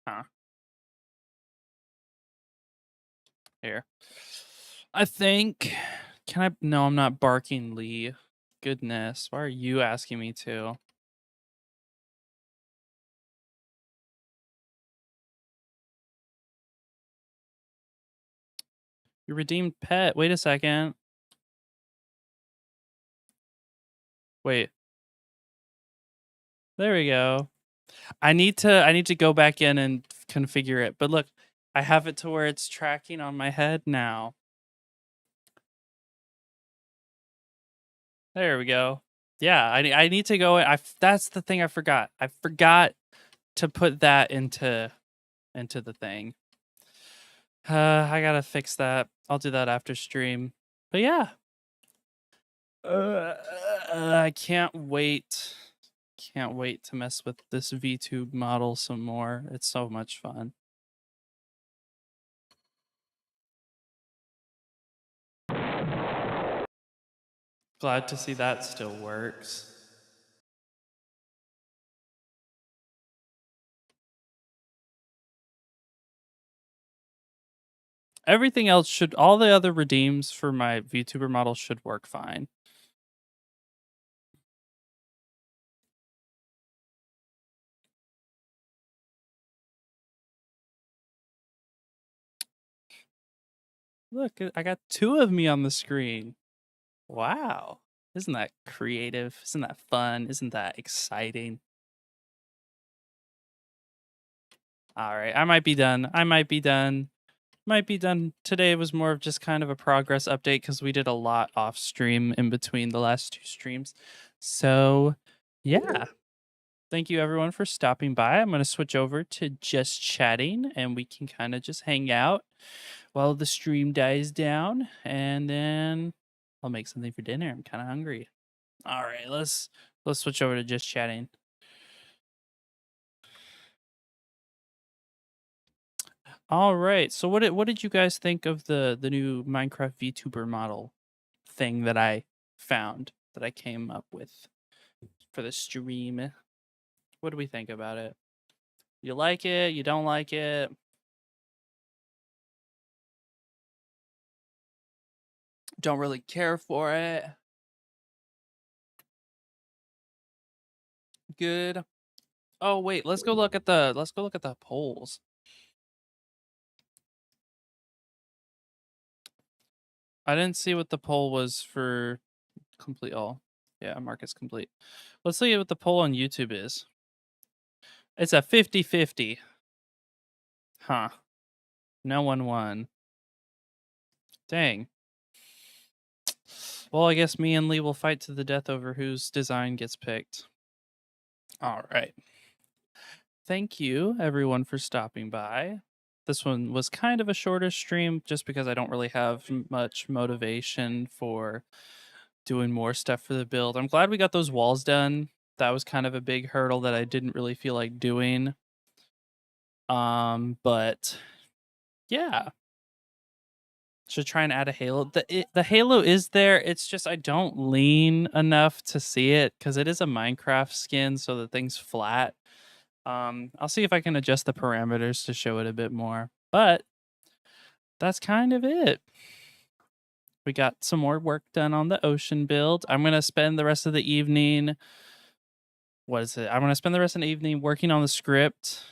Huh. Here. I think. Can I? No, I'm not barking, Lee. Goodness. Why are you asking me to? Your redeemed pet. Wait a second. Wait. There we go. I need to go back in and configure it. But look, I have it to where it's tracking on my head now. There we go. Yeah, I need to go. That's the thing I forgot. I forgot to put that into the thing. I gotta fix that. I'll do that after stream. But yeah, I can't wait. Can't wait to mess with this VTube model some more. It's so much fun. Glad to see that still works. Everything else should, all the other redeems for my VTuber model should work fine. Look, I got 2 of me on the screen. Wow. Isn't that creative? Isn't that fun? Isn't that exciting? All right, I might be done. Might be done. Today was more of just kind of a progress update because we did a lot off stream in between the last 2 streams. So, yeah. Thank you everyone for stopping by. I'm going to switch over to just chatting and we can kind of just hang out while the stream dies down and then I'll make something for dinner. I'm kind of hungry. All right, let's switch over to just chatting. All right. So what did you guys think of the new Minecraft VTuber model thing that I found, that I came up with for the stream? What do we think about it? You like it? You don't like it? Don't really care for it. Good. Oh wait, let's go look at the polls. I didn't see what the poll was for complete all. Yeah, market's complete. Let's see what the poll on YouTube is. It's a 50-50. Huh. No one won. Dang. Well, I guess me and Lee will fight to the death over whose design gets picked. All right. Thank you, everyone, for stopping by. This one was kind of a shorter stream just because I don't really have much motivation for doing more stuff for the build. I'm glad we got those walls done. That was kind of a big hurdle that I didn't really feel like doing. But yeah. Should try and add a halo. The halo is there. It's just I don't lean enough to see it because it is a Minecraft skin, so the thing's flat. I'll see if I can adjust the parameters to show it a bit more. But that's kind of it. We got some more work done on the ocean build. I'm gonna spend the rest of the evening. What is it? I'm gonna spend the rest of the evening working on the script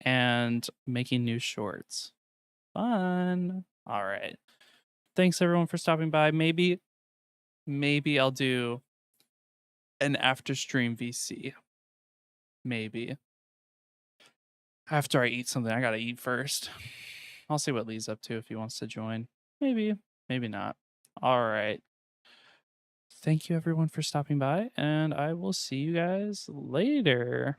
and making new shorts. Fun. All right. Thanks everyone for stopping by. Maybe I'll do an after stream VC. Maybe. After I eat something, I gotta eat first. I'll see what Lee's up to if he wants to join. Maybe, maybe not. All right. Thank you everyone for stopping by, and I will see you guys later.